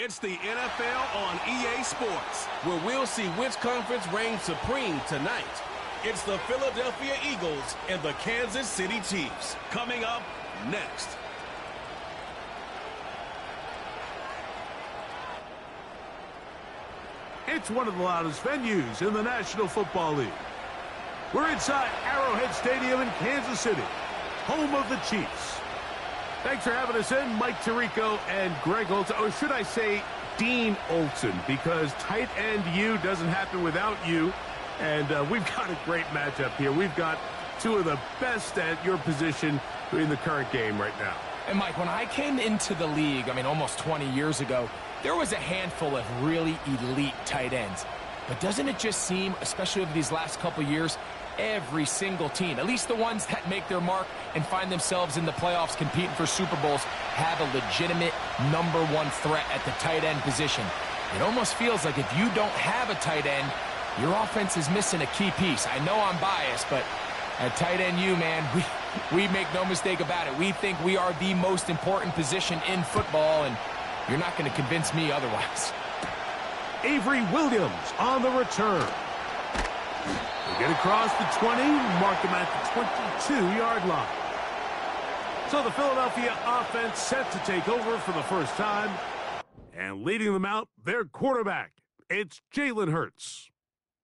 It's the NFL on EA Sports, where we'll see which conference reigns supreme tonight. It's the Philadelphia Eagles and the Kansas City Chiefs. Coming up next. It's one of the loudest venues in the National Football League. We're inside Arrowhead Stadium in Kansas City, home of the Chiefs. Thanks for having us in, Mike Tirico and Greg Olson. Or should I say Dean Olson, because tight end U doesn't happen without you. And we've got a great matchup here. We've got two of the best at your position in the current game right now. And Mike, when I came into the league, almost 20 years ago, there was a handful of really elite tight ends. But doesn't it just seem, especially over these last couple years, every single team, at least the ones that make their mark and find themselves in the playoffs competing for Super Bowls, have a legitimate #1 threat at the tight end position. It almost feels like if you don't have a tight end, your offense is missing a key piece. I know I'm biased, but at tight end U, man, we make no mistake about it. We think we are the most important position in football, and you're not going to convince me otherwise. Avery Williams on the return. They get across the 20, mark him at the 22-yard line. So the Philadelphia offense set to take over for the first time. And leading them out, their quarterback. It's Jalen Hurts.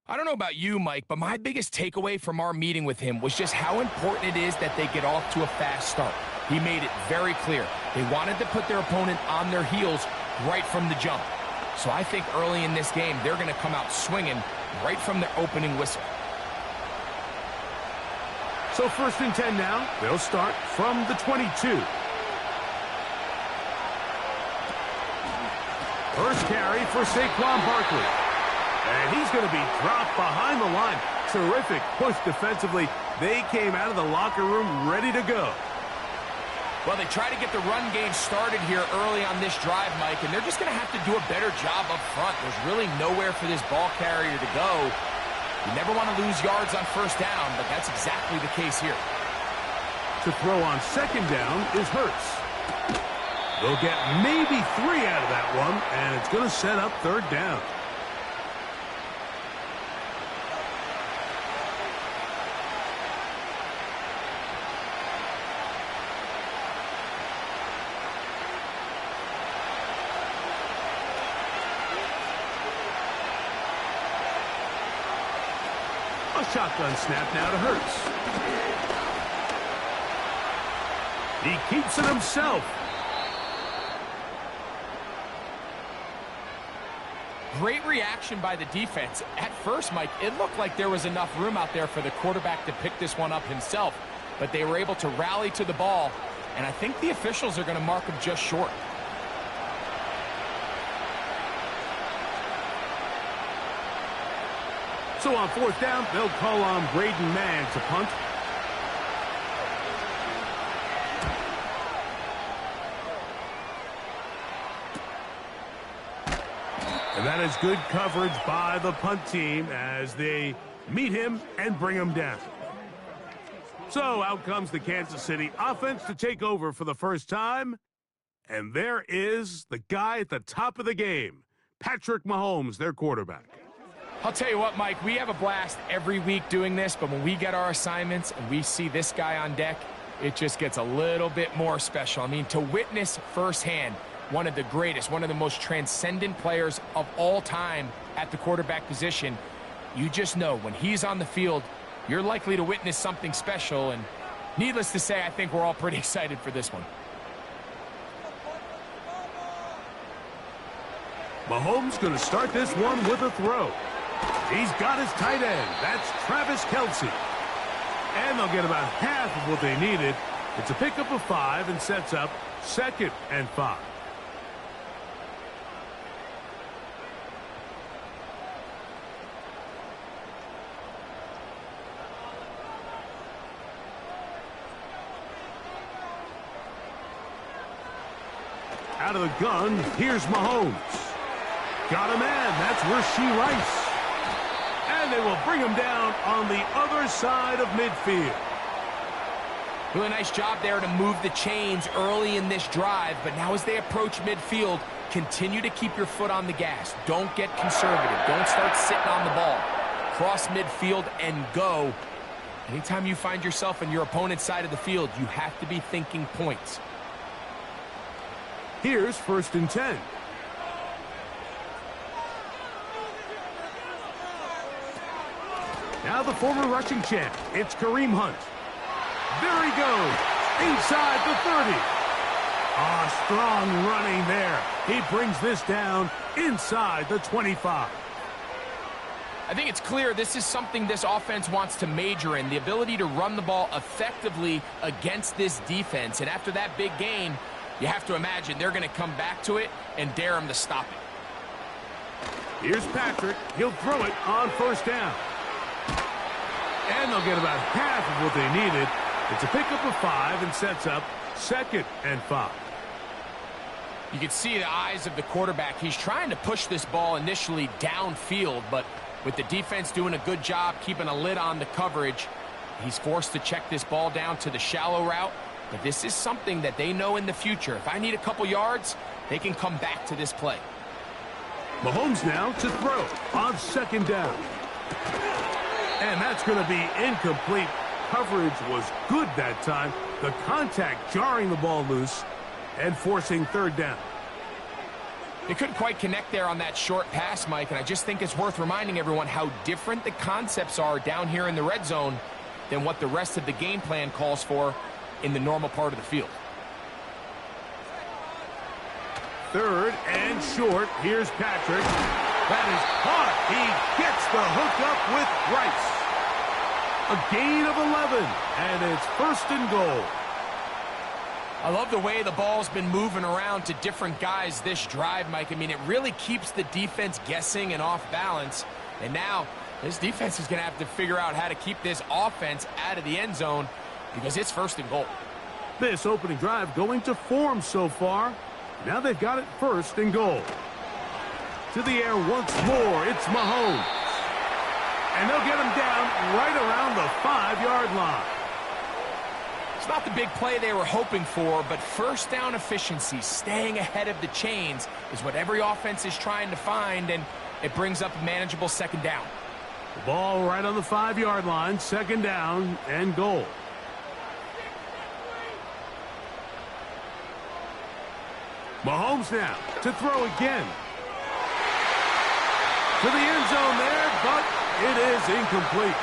I don't know about you, Mike, but my biggest takeaway from our meeting with him was just how important it is that they get off to a fast start. He made it very clear. They wanted to put their opponent on their heels right from the jump. So I think early in this game, they're going to come out swinging right from their opening whistle. So 1st and 10 now. They'll start from the 22. First carry for Saquon Barkley. And he's going to be dropped behind the line. Terrific push defensively. They came out of the locker room ready to go. Well, they try to get the run game started here early on this drive, Mike, and they're just going to have to do a better job up front. There's really nowhere for this ball carrier to go. You never want to lose yards on first down, but that's exactly the case here. To throw on second down is Hurts. They'll get maybe 3 out of that one, and it's going to set up third down. A shotgun snap now to Hurts. He keeps it himself. Great reaction by the defense. At first, Mike, it looked like there was enough room out there for the quarterback to pick this one up himself, but they were able to rally to the ball, and I think the officials are going to mark him just short. So on 4th down, they'll call on Braden Mann to punt. And that is good coverage by the punt team as they meet him and bring him down. So out comes the Kansas City offense to take over for the first time. And there is the guy at the top of the game, Patrick Mahomes, their quarterback. I'll tell you what, Mike, we have a blast every week doing this, but when we get our assignments and we see this guy on deck, it just gets a little bit more special. To witness firsthand one of the greatest, one of the most transcendent players of all time at the quarterback position, you just know when he's on the field, you're likely to witness something special, and needless to say, I think we're all pretty excited for this one. Mahomes going to start this one with a throw. He's got his tight end. That's Travis Kelce. And they'll get about half of what they needed. It's a pickup of 5 and sets up 2nd and 5. Out of the gun, here's Mahomes. Got a man. That's Rashee Rice. And they will bring him down on the other side of midfield. Really nice job there to move the chains early in this drive, but now as they approach midfield, continue to keep your foot on the gas. Don't get conservative. Don't start sitting on the ball. Cross midfield and go. Anytime you find yourself on your opponent's side of the field, you have to be thinking points. Here's 1st and 10. Now the former rushing champ, it's Kareem Hunt. There he goes, inside the 30. Strong running there. He brings this down inside the 25. I think it's clear this is something this offense wants to major in, the ability to run the ball effectively against this defense. And after that big gain, you have to imagine they're going to come back to it and dare him to stop it. Here's Patrick. He'll throw it on 1st down. And they'll get about half of what they needed. It's a pickup of 5 and sets up 2nd and 5. You can see the eyes of the quarterback. He's trying to push this ball initially downfield, but with the defense doing a good job keeping a lid on the coverage, he's forced to check this ball down to the shallow route. But this is something that they know in the future. If I need a couple yards, they can come back to this play. Mahomes now to throw on 2nd down. And that's going to be incomplete. Coverage was good that time. The contact jarring the ball loose and forcing 3rd down. They couldn't quite connect there on that short pass, Mike, and I just think it's worth reminding everyone how different the concepts are down here in the red zone than what the rest of the game plan calls for in the normal part of the field. 3rd and short. Here's Patrick. That is caught. He gets the hook up with Rice. A gain of 11, and it's 1st and goal. I love the way the ball's been moving around to different guys this drive, Mike. I mean, it really keeps the defense guessing and off balance. And now this defense is going to have to figure out how to keep this offense out of the end zone because it's 1st and goal. This opening drive going to form so far. Now they've got it 1st and goal. To the air once more, it's Mahomes. And they'll get him down right around the 5-yard line. It's not the big play they were hoping for, but 1st down efficiency, staying ahead of the chains, is what every offense is trying to find, and it brings up a manageable 2nd down. The ball right on the 5-yard line, 2nd down and goal. Mahomes now to throw again. To the end zone there, but it is incomplete.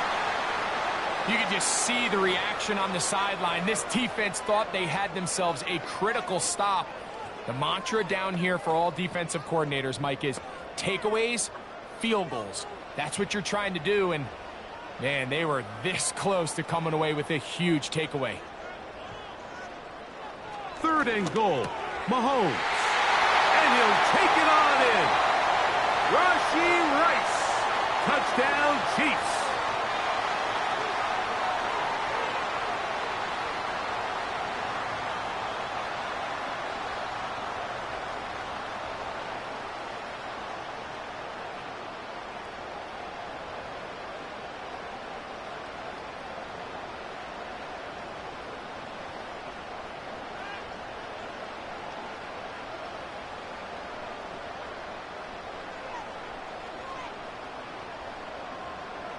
You can just see the reaction on the sideline. This defense thought they had themselves a critical stop. The mantra down here for all defensive coordinators, Mike, is takeaways, field goals. That's what you're trying to do, and, man, they were this close to coming away with a huge takeaway. 3rd and goal. Mahomes. And he'll take it on in. Rashee Rice. Touchdown, Chiefs.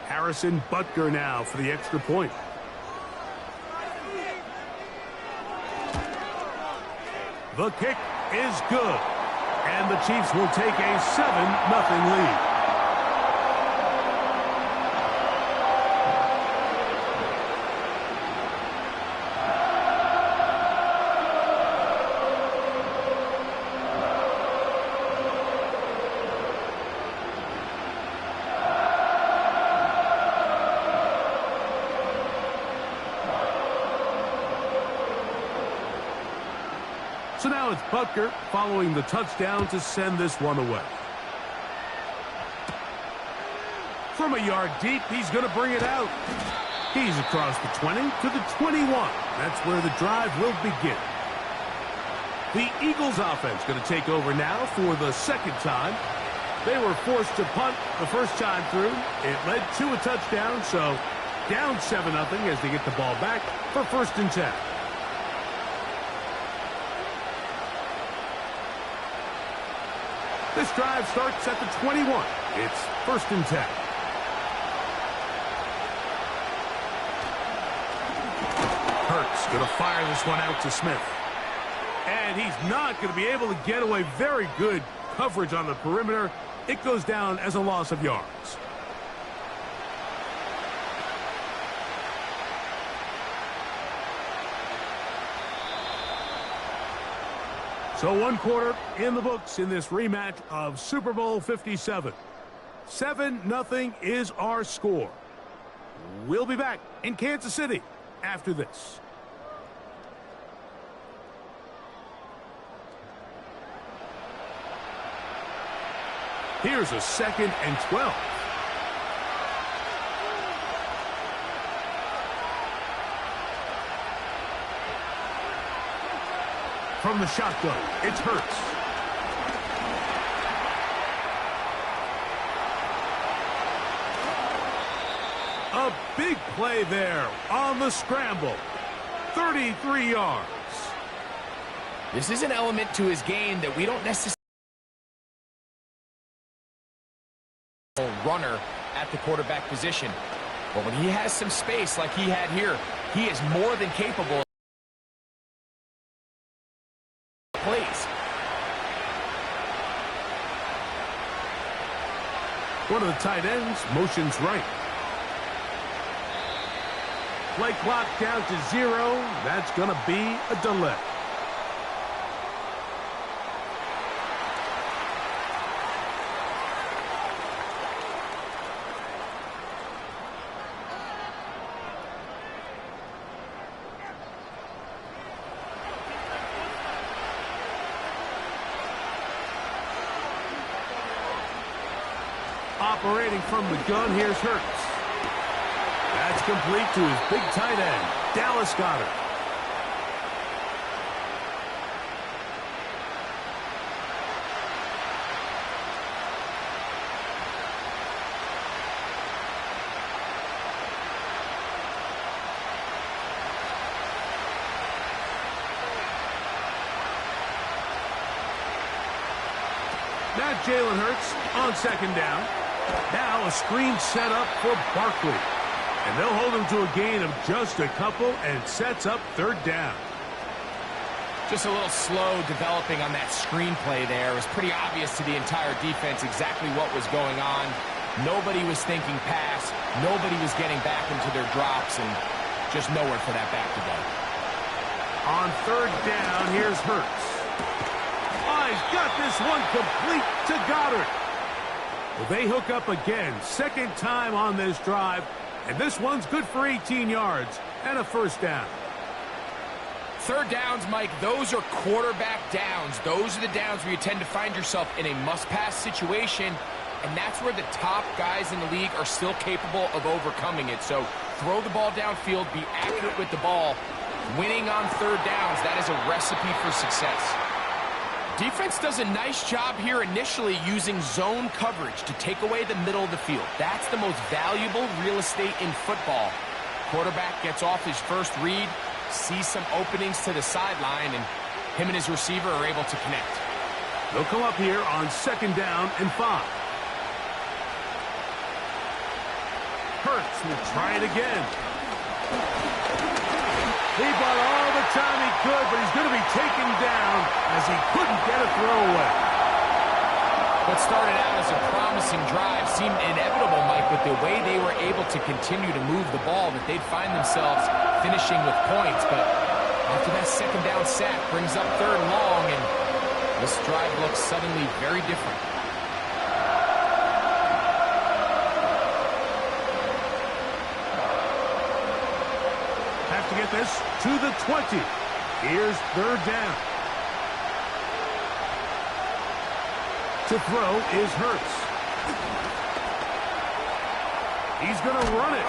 Harrison Butker now for the extra point. The kick is good. And the Chiefs will take a 7-0 lead. So now it's Butker following the touchdown to send this one away. From a yard deep, he's going to bring it out. He's across the 20 to the 21. That's where the drive will begin. The Eagles offense going to take over now for the 2nd time. They were forced to punt the first time through. It led to a touchdown, so down 7-0 as they get the ball back for 1st and 10. This drive starts at the 21. It's 1st and 10. Hurts going to fire this one out to Smith. And he's not going to be able to get away. Very good coverage on the perimeter. It goes down as a loss of yards. So 1 quarter in the books in this rematch of Super Bowl 57. 7-0 is our score. We'll be back in Kansas City after this. Here's a 2nd and 12. From the shotgun, it's Hurts. A big play there on the scramble. 33 yards. This is an element to his game that we don't necessarily runner at the quarterback position. But when he has some space like he had here, he is more than capable of plays. One of the tight ends motions right. Play clock down to 0. That's going to be a delay. Operating from the gun, here's Hurts. That's complete to his big tight end, Dallas Goedert. Now Jalen Hurts on 2nd down. Now a screen set up for Barkley. And they'll hold him to a gain of just a couple and sets up 3rd down. Just a little slow developing on that screenplay there. It was pretty obvious to the entire defense exactly what was going on. Nobody was thinking pass. Nobody was getting back into their drops, and just nowhere for that back to go. On 3rd down, here's Hurts. Oh, he's got this one complete to Goddard. Well, they hook up again. 2nd time on this drive. And this one's good for 18 yards and a 1st down. 3rd downs, Mike, those are quarterback downs. Those are the downs where you tend to find yourself in a must-pass situation, and that's where the top guys in the league are still capable of overcoming it. So throw the ball downfield, be accurate with the ball. Winning on 3rd downs, that is a recipe for success. Defense does a nice job here initially using zone coverage to take away the middle of the field. That's the most valuable real estate in football. Quarterback gets off his first read, sees some openings to the sideline, and him and his receiver are able to connect. They'll come up here on 2nd down and 5. Hurts will try it again. He bought all the time he could, but he's going to be taken down as he couldn't get a throw away. What started out as a promising drive seemed inevitable, Mike, with the way they were able to continue to move the ball, that they'd find themselves finishing with points. But after that 2nd down sack brings up 3rd and long, and this drive looks suddenly very different. To get this to the 20. Here's 3rd down. To throw is Hurts. He's going to run it.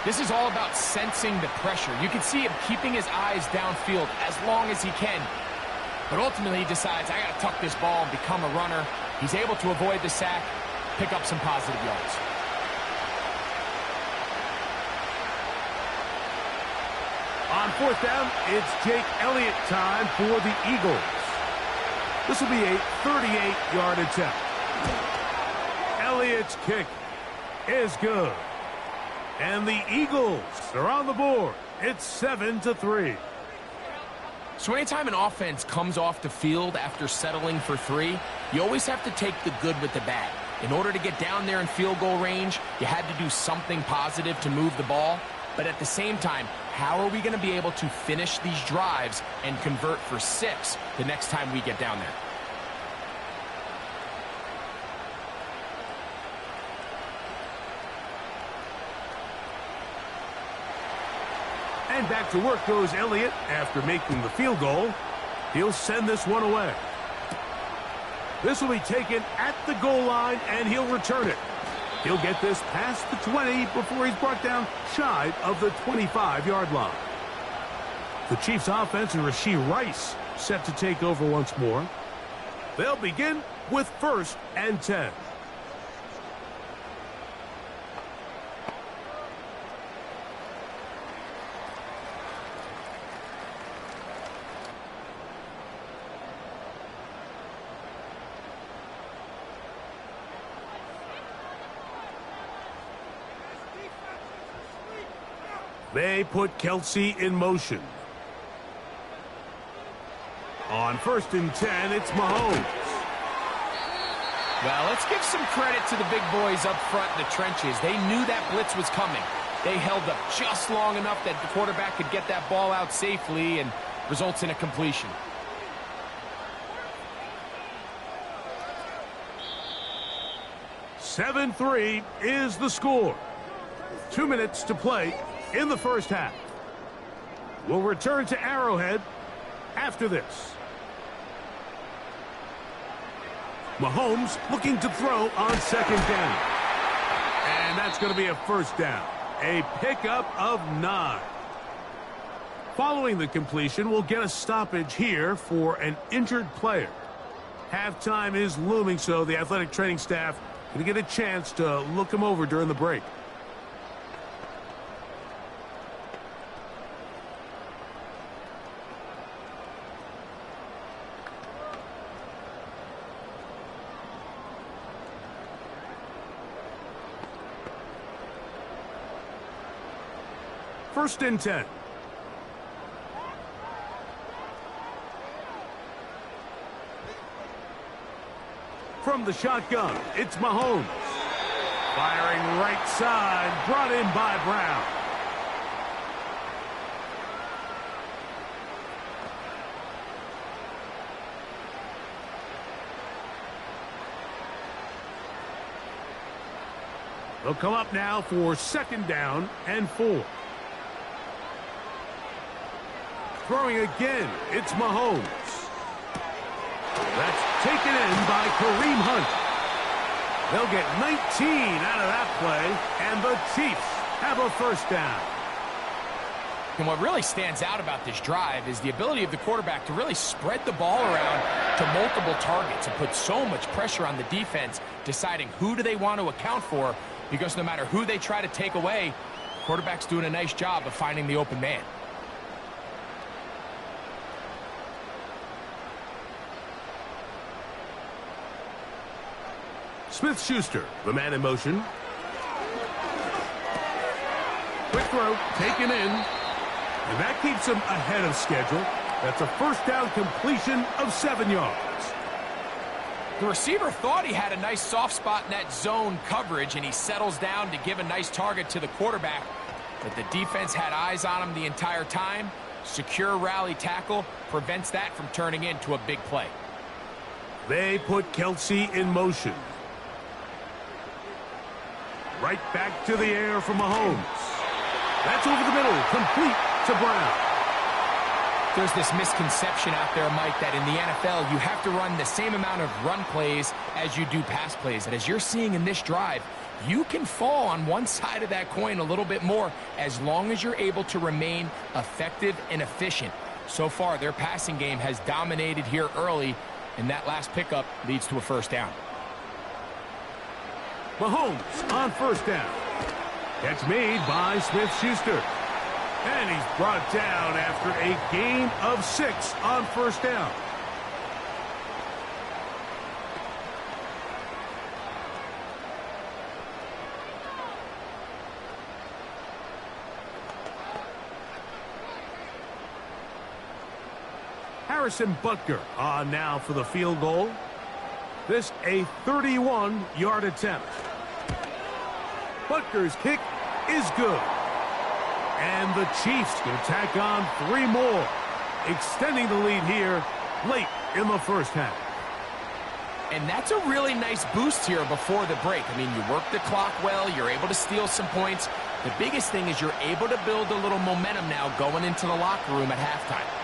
This is all about sensing the pressure. You can see him keeping his eyes downfield as long as he can. But ultimately he decides, I got to tuck this ball and become a runner. He's able to avoid the sack, pick up some positive yards. On fourth down, it's Jake Elliott time for the Eagles. This will be a 38-yard attempt. Elliott's kick is good. And the Eagles are on the board. It's 7-3. So anytime an offense comes off the field after settling for 3, you always have to take the good with the bad. In order to get down there in field goal range, you had to do something positive to move the ball. But at the same time, how are we going to be able to finish these drives and convert for 6 the next time we get down there? And back to work goes Elliott after making the field goal. He'll send this one away. This will be taken at the goal line, and he'll return it. He'll get this past the 20 before he's brought down shy of the 25-yard line. The Chiefs offense and Rashee Rice set to take over once more. They'll begin with 1st and 10. They put Kelsey in motion. On 1st and 10, it's Mahomes. Well, let's give some credit to the big boys up front in the trenches. They knew that blitz was coming. They held up just long enough that the quarterback could get that ball out safely and results in a completion. "7-3 is the score. 2 minutes to play in the first half. We'll return to Arrowhead after this. Mahomes looking to throw on 2nd down. And that's going to be a 1st down. A pickup of 9. Following the completion, we'll get a stoppage here for an injured player. Halftime is looming, so the athletic training staff going to get a chance to look him over during the break. First and 10. From the shotgun, it's Mahomes. Firing right side, brought in by Brown. They'll come up now for 2nd down and 4. Throwing again, it's Mahomes. That's taken in by Kareem Hunt. They'll get 19 out of that play, and the Chiefs have a 1st down. And what really stands out about this drive is the ability of the quarterback to really spread the ball around to multiple targets and put so much pressure on the defense, deciding who do they want to account for, because no matter who they try to take away, the quarterback's doing a nice job of finding the open man. Smith-Schuster, the man in motion. Quick throw, taken in. And that keeps him ahead of schedule. That's a 1st down completion of 7 yards. The receiver thought he had a nice soft spot in that zone coverage, and he settles down to give a nice target to the quarterback. But the defense had eyes on him the entire time. Secure rally tackle prevents that from turning into a big play. They put Kelsey in motion. Right back to the air for Mahomes. That's over the middle, complete to Brown. There's this misconception out there, Mike, that in the NFL you have to run the same amount of run plays as you do pass plays. And as you're seeing in this drive, you can fall on one side of that coin a little bit more as long as you're able to remain effective and efficient. So far, their passing game has dominated here early, and that last pickup leads to a 1st down. Mahomes on 1st down. Catch made by Smith-Schuster. And he's brought down after a gain of 6 on first down. Harrison Butker on now for the field goal. This a 31-yard attempt. Butker's kick is good. And the Chiefs can tack on 3 more, extending the lead here late in the first half. And that's a really nice boost here before the break. I mean, you work the clock well, you're able to steal some points. The biggest thing is you're able to build a little momentum now going into the locker room at halftime.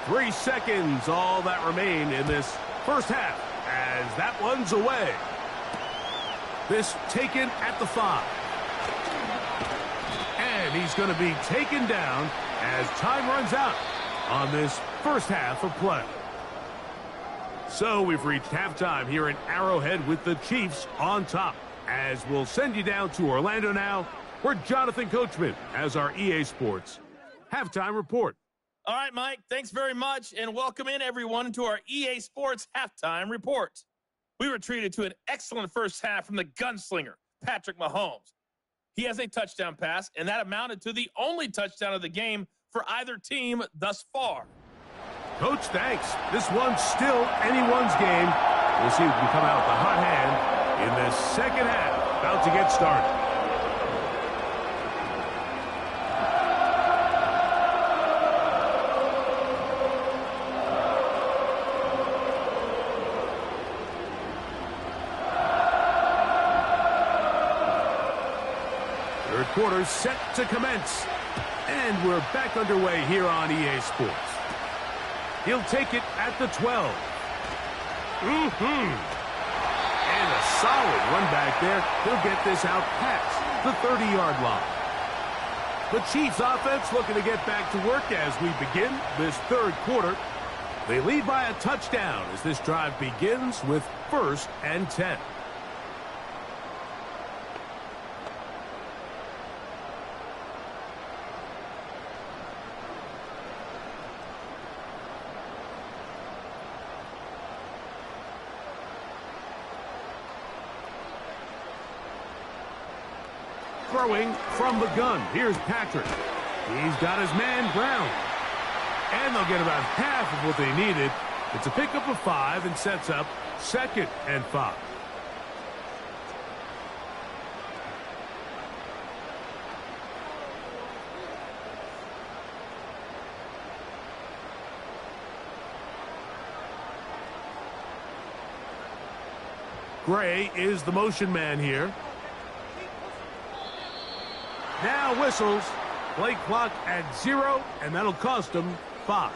Three seconds, all that remain in this first half, as that one's away. This taken at the 5. And he's going to be taken down as time runs out on this first half of play. So we've reached halftime here in Arrowhead with the Chiefs on top, as we'll send you down to Orlando now, where Jonathan Coachman has our EA Sports halftime report. All right, Mike, thanks very much, and welcome in, everyone, to our EA Sports Halftime Report. We were treated to an excellent first half from the gunslinger, Patrick Mahomes. He has a touchdown pass, and that amounted to the only touchdown of the game for either team thus far. Coach, thanks. This one's still anyone's game. We'll see who can come out with the hot hand in this second half. About to get started. Third quarter set to commence. And we're back underway here on EA Sports. He'll take it at the 12. And a solid run back there. He'll get this out past the 30-yard line. The Chiefs offense looking to get back to work as we begin this third quarter. They lead by a touchdown as this drive begins with 1st and 10. Throwing from the gun. Here's Patrick. He's got his man ground. And they'll get about half of what they needed. It's a pickup of 5 and sets up 2nd and 5. Gray is the motion man here. Now whistles. Play clock at 0, and that'll cost them 5.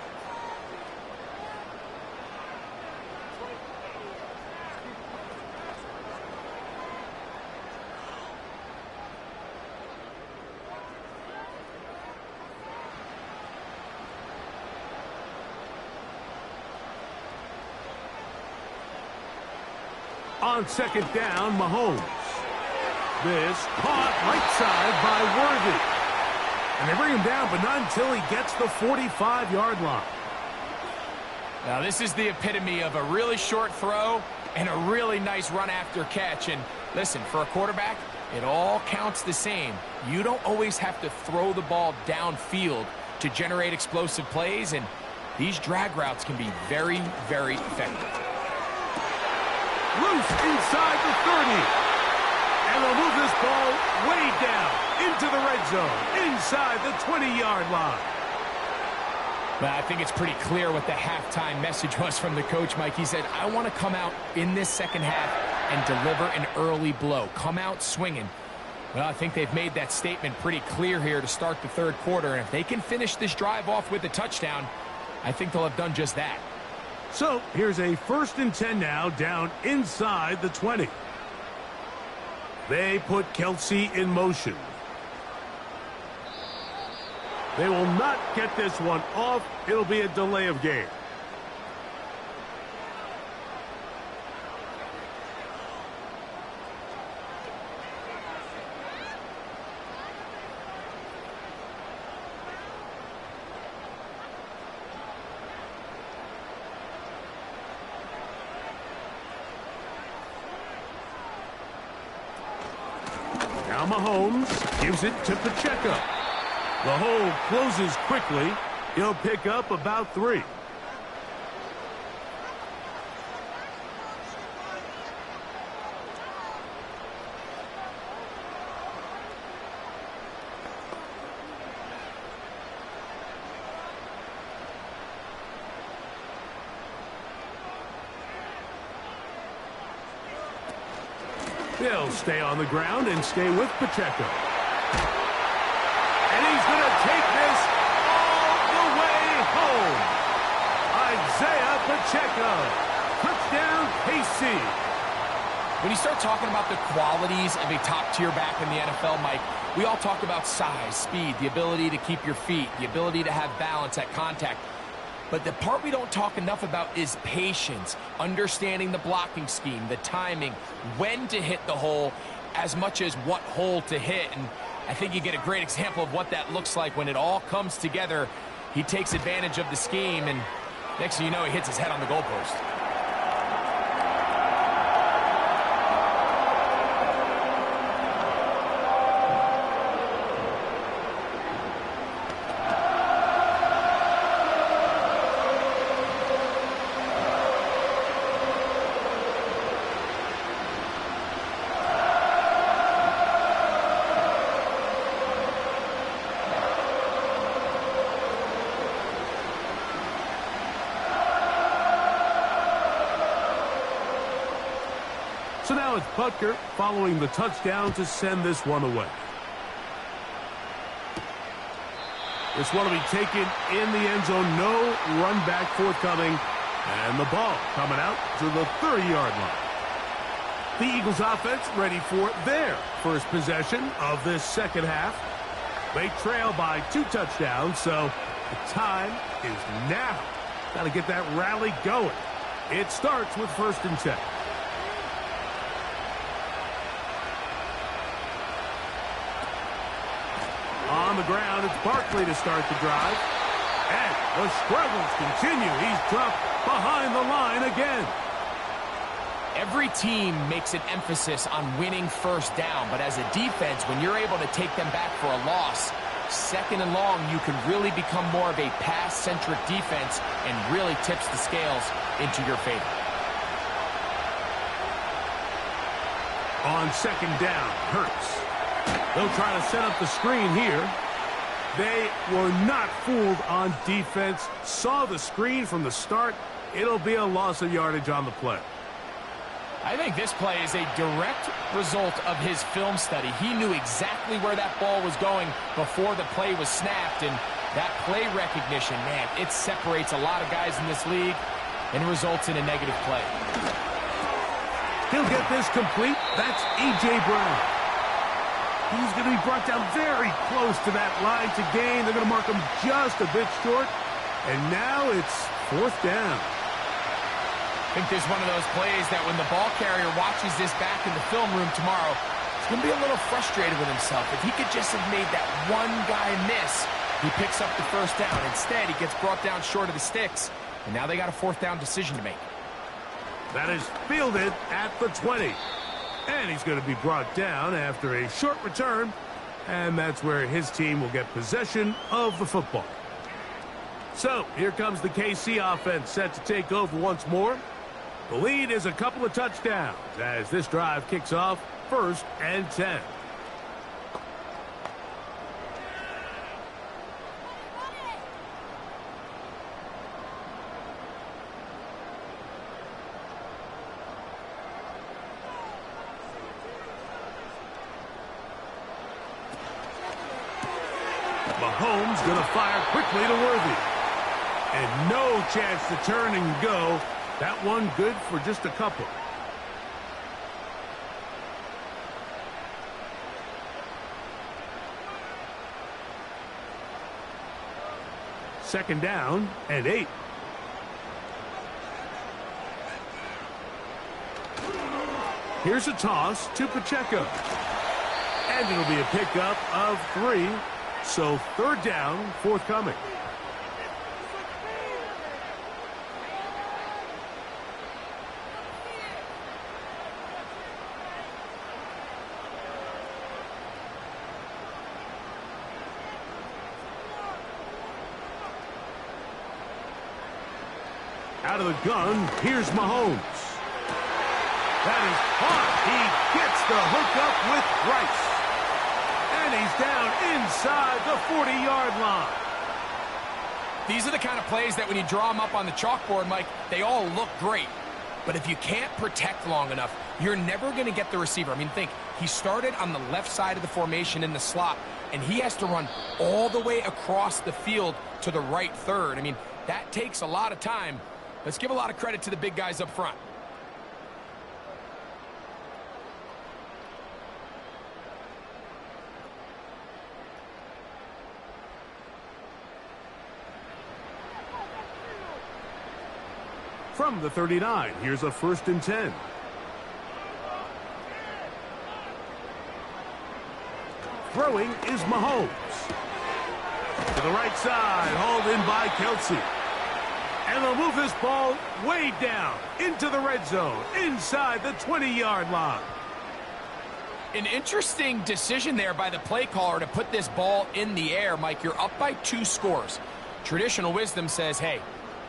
On second down, Mahomes. This caught right side by Worthy. And they bring him down, but not until he gets the 45-yard line. Now, this is the epitome of a really short throw and a really nice run after catch. And listen, for a quarterback, it all counts the same. You don't always have to throw the ball downfield to generate explosive plays, and these drag routes can be very, very effective. Loose inside the 30. And they'll move this ball way down into the red zone, inside the 20-yard line. Well, I think it's pretty clear what the halftime message was from the coach, Mike. He said, I want to come out in this second half and deliver an early blow. Come out swinging. Well, I think they've made that statement pretty clear here to start the third quarter. And if they can finish this drive off with a touchdown, I think they'll have done just that. So here's a 1st and 10 now, down inside the 20. They put Kelsey in motion. They will not get this one off. It'll be a delay of game. Now Mahomes gives it to Pacheco. The hole closes quickly. He'll pick up about 3. He'll stay on the ground and stay with Pacheco. And he's going to take this all the way home. Isaiah Pacheco. Touchdown, KC. When you start talking about the qualities of a top-tier back in the NFL, Mike, we all talk about size, speed, the ability to keep your feet, the ability to have balance at contact. But the part we don't talk enough about is patience, understanding the blocking scheme, the timing, when to hit the hole, as much as what hole to hit. And I think you get a great example of what that looks like when it all comes together. He takes advantage of the scheme, and next thing you know, he hits his head on the goalpost. So now it's Butker following the touchdown to send this one away. This one will be taken in the end zone. No run back forthcoming. And the ball coming out to the 30-yard line. The Eagles offense ready for their first possession of this second half. They trail by 2 touchdowns, so the time is now. Got to get that rally going. It starts with 1st and 10. On the ground, it's Barkley to start the drive. And the struggles continue. He's dropped behind the line again. Every team makes an emphasis on winning first down, but as a defense, when you're able to take them back for a loss, 2nd and long, you can really become more of a pass-centric defense and really tips the scales into your favor. On 2nd down, Hurts. They'll try to set up the screen here. They were not fooled on defense. Saw the screen from the start. It'll be a loss of yardage on the play. I think this play is a direct result of his film study. He knew exactly where that ball was going before the play was snapped, and that play recognition, man, it separates a lot of guys in this league and results in a negative play. He'll get this complete. That's A.J. Brown. He's going to be brought down very close to that line to gain. They're going to mark him just a bit short. And now it's 4th down. I think there's one of those plays that when the ball carrier watches this back in the film room tomorrow, he's going to be a little frustrated with himself. If he could just have made that one guy miss, he picks up the 1st down. Instead, he gets brought down short of the sticks. And now they got a 4th down decision to make. That is fielded at the 20. And he's going to be brought down after a short return. And that's where his team will get possession of the football. So here comes the KC offense set to take over once more. The lead is a couple of touchdowns as this drive kicks off 1st and 10. Mahomes going to fire quickly to Worthy. And no chance to turn and go. That one good for just a couple. Second down and 8. Here's a toss to Pacheco. And it'll be a pickup of 3. So third down, forthcoming. Out of the gun, here's Mahomes. That is caught. He gets the hookup with Rice. And he's down inside the 40-yard line. These are the kind of plays that when you draw them up on the chalkboard, Mike, they all look great. But if you can't protect long enough, you're never going to get the receiver. I mean, think, he started on the left side of the formation in the slot, and he has to run all the way across the field to the right third. I mean, that takes a lot of time. Let's give a lot of credit to the big guys up front. From the 39, here's a 1st and 10. Throwing is Mahomes. To the right side, hauled in by Kelsey. And they'll move this ball way down into the red zone, inside the 20-yard line. An interesting decision there by the play caller to put this ball in the air. Mike, you're up by 2 scores. Traditional wisdom says, hey,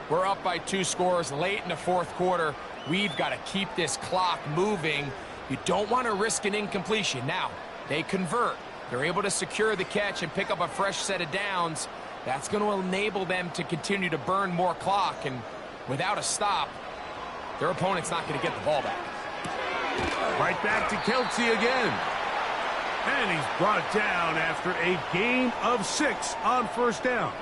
we're up by 2 scores late in the 4th quarter. We've got to keep this clock moving. You don't want to risk an incompletion. Now, they convert. They're able to secure the catch and pick up a fresh set of downs. That's going to enable them to continue to burn more clock, and without a stop, their opponent's not going to get the ball back. Right back to Kelsey again. And he's brought down after a gain of 6 on 1st down.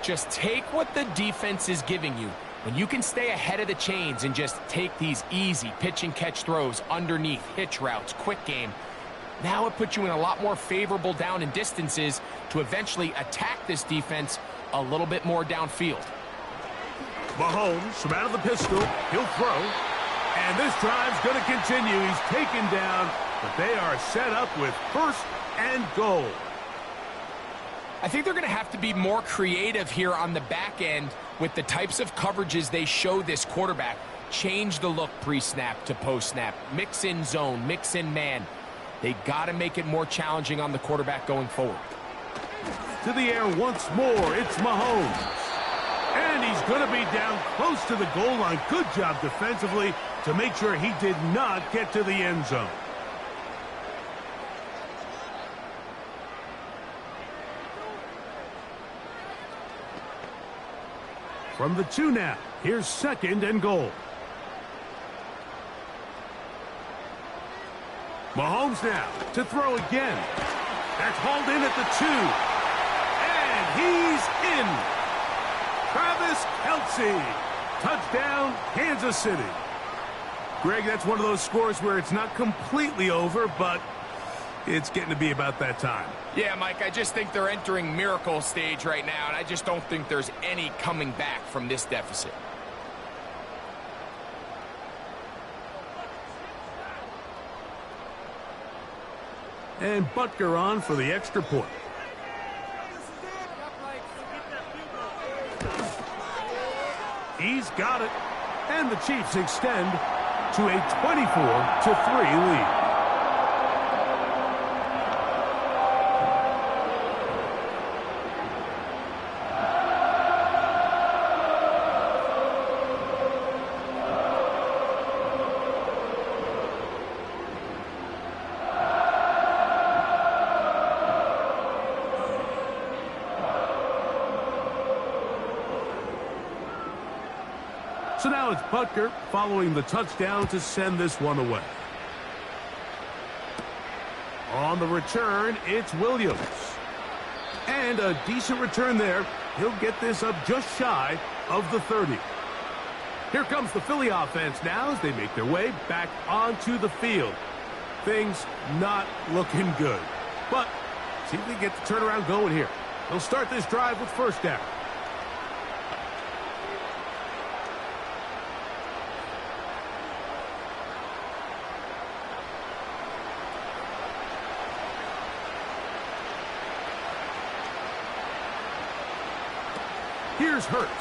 Just take what the defense is giving you. When you can stay ahead of the chains and just take these easy pitch and catch throws underneath, hitch routes, quick game, now it puts you in a lot more favorable down and distances to eventually attack this defense a little bit more downfield. Mahomes from out of the pistol. He'll throw. And this drive's going to continue. He's taken down, but they are set up with 1st and goal. I think they're going to have to be more creative here on the back end with the types of coverages they show this quarterback. Change the look pre-snap to post-snap. Mix in zone, mix in man. They got to make it more challenging on the quarterback going forward. To the air once more, it's Mahomes. And he's going to be down close to the goal line. Good job defensively to make sure he did not get to the end zone. From the 2 now, here's 2nd and goal. Mahomes now to throw again. That's hauled in at the 2. And he's in. Travis Kelce. Touchdown, Kansas City. Greg, that's one of those scores where it's not completely over, but it's getting to be about that time. Yeah, Mike, I just think they're entering miracle stage right now, and I just don't think there's any coming back from this deficit. And Butker on for the extra point. He's got it. And the Chiefs extend to a 24-3 lead. So now it's Butker following the touchdown to send this one away. On the return, it's Williams. And a decent return there. He'll get this up just shy of the 30. Here comes the Philly offense now as they make their way back onto the field. Things not looking good. But see if they get the turnaround going here. They'll start this drive with first down. Here's Hurts.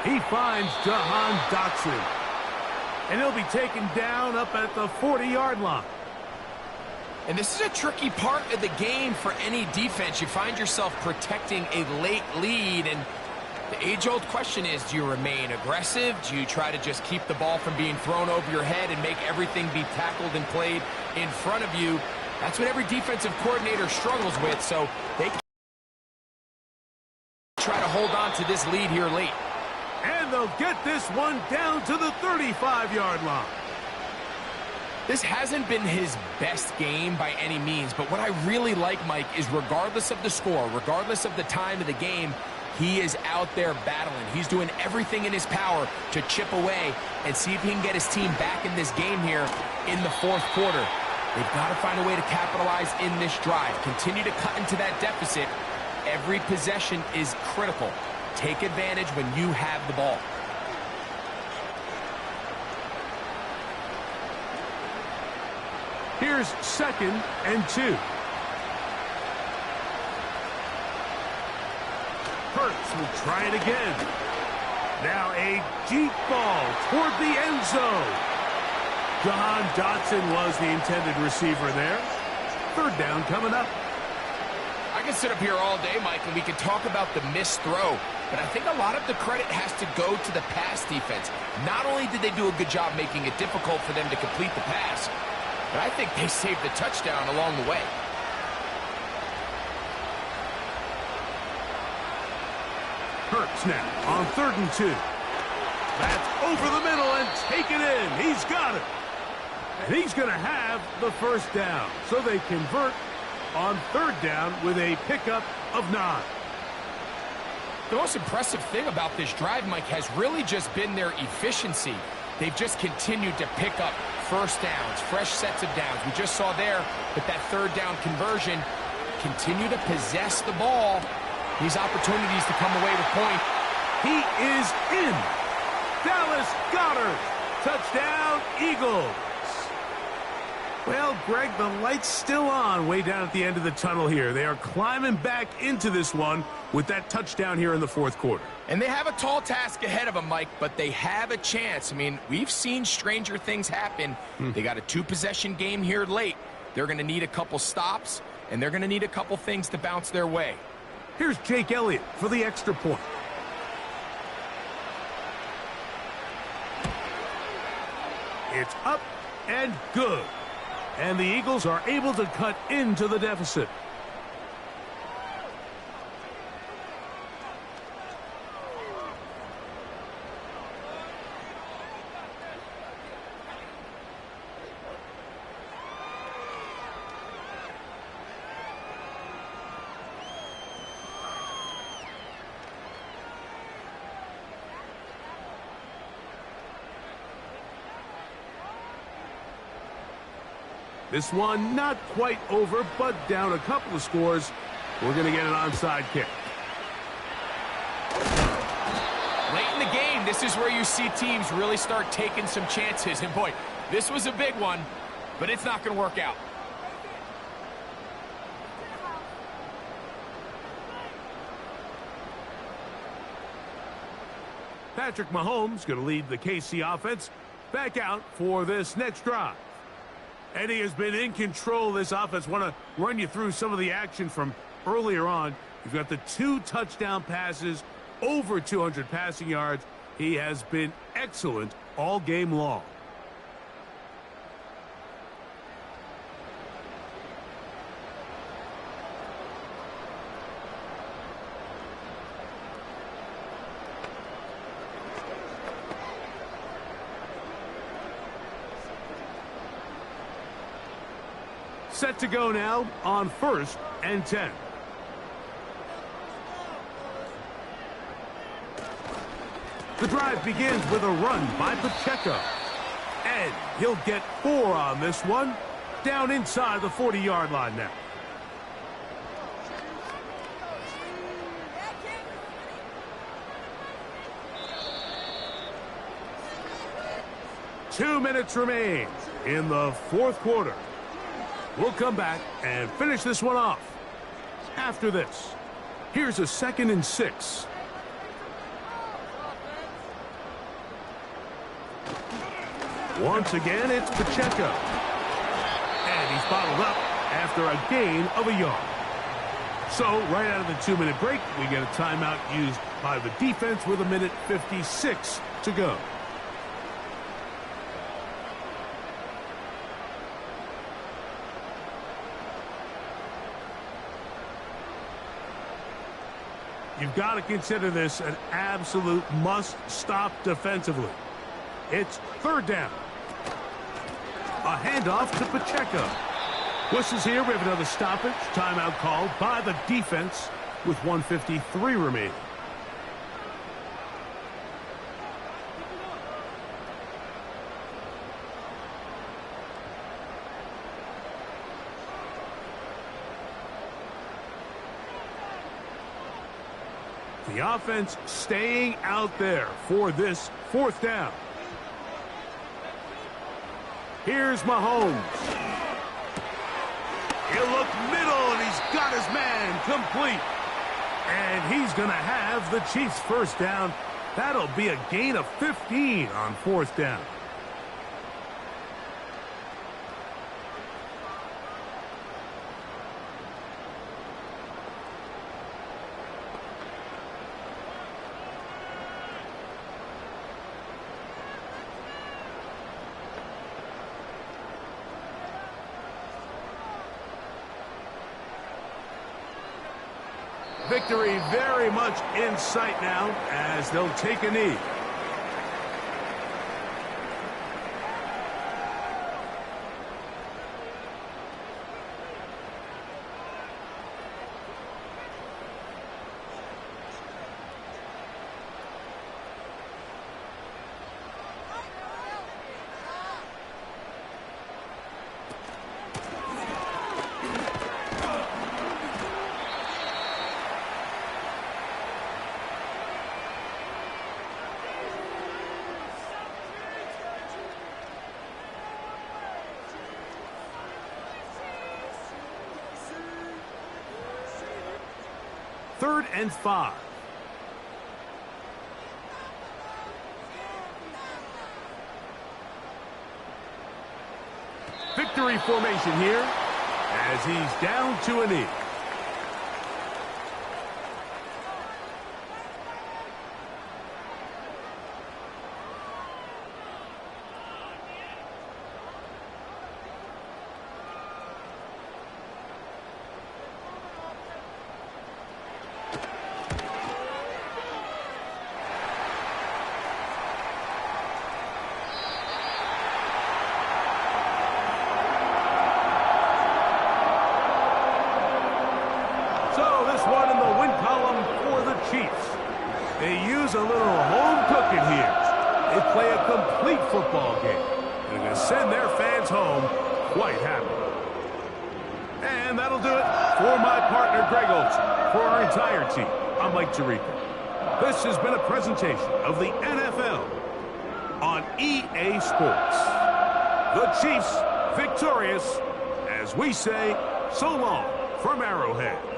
He finds Jahan Dotson. And he'll be taken down up at the 40-yard line. And this is a tricky part of the game for any defense. You find yourself protecting a late lead, and the age-old question is, do you remain aggressive? Do you try to just keep the ball from being thrown over your head and make everything be tackled and played in front of you? That's what every defensive coordinator struggles with, so they try to hold on to this lead here late. And they'll get this one down to the 35-yard line. This hasn't been his best game by any means, but what I really like, Mike, is regardless of the score, regardless of the time of the game, he is out there battling. He's doing everything in his power to chip away and see if he can get his team back in this game here in the fourth quarter. They've got to find a way to capitalize in this drive. Continue to cut into that deficit. Every possession is critical. Take advantage when you have the ball. Here's 2nd and 2. Hurts will try it again. Now a deep ball toward the end zone. Jahan Dotson was the intended receiver there. Third down coming up. I can sit up here all day, Mike, and we can talk about the missed throw, but I think a lot of the credit has to go to the pass defense. Not only did they do a good job making it difficult for them to complete the pass, but I think they saved the touchdown along the way. Hurts now on 3rd and 2. That's over the middle and taken in. He's got it. And he's going to have the first down. So they convert on 3rd down with a pickup of 9. The most impressive thing about this drive, Mike, has really just been their efficiency. They've just continued to pick up first downs, fresh sets of downs. We just saw there with that 3rd down conversion, continue to possess the ball. These opportunities to come away with point. He is in. Dallas Goedert. Touchdown, Eagles. Well, Greg, the light's still on way down at the end of the tunnel here. They are climbing back into this one with that touchdown here in the fourth quarter. And they have a tall task ahead of them, Mike, but they have a chance. I mean, we've seen stranger things happen. They got a 2-possession game here late. They're going to need a couple stops, and they're going to need a couple things to bounce their way. Here's Jake Elliott for the extra point. It's up and good. And the Eagles are able to cut into the deficit. This one not quite over, but down a couple of scores. We're going to get an onside kick. Late in the game, this is where you see teams really start taking some chances. And boy, this was a big one, but it's not going to work out. Patrick Mahomes going to lead the KC offense back out for this next drive. And he has been in control of this offense. Want to run you through some of the action from earlier on. You've got the 2 touchdown passes, over 200 passing yards. He has been excellent all game long. Set to go now on 1st and 10. The drive begins with a run by Pacheco. And he'll get 4 on this one. Down inside the 40-yard line now. 2 minutes remain in the fourth quarter. We'll come back and finish this one off. After this, here's a 2nd and 6. Once again, it's Pacheco. And he's bottled up after a gain of a yard. So, right out of the 2-minute break, we get a timeout used by the defense with 1:56 to go. You've got to consider this an absolute must-stop defensively. It's 3rd down. A handoff to Pacheco. Whistles here. We have another stoppage. Timeout called by the defense with 1:53 remaining. The offense staying out there for this 4th down. Here's Mahomes. He'll look middle, and he's got his man complete. And he's going to have the Chiefs' 1st down. That'll be a gain of 15 on 4th down. Victory very much in sight now as they'll take a knee. Third and 5. Victory formation here as he's down to a knee. They use a little home cooking here. They play a complete football game. They're going to send their fans home quite happy. And that'll do it for my partner, Greg Olson. For our entire team, I'm Mike Tirico. This has been a presentation of the NFL on EA Sports. The Chiefs victorious as we say so long from Arrowhead.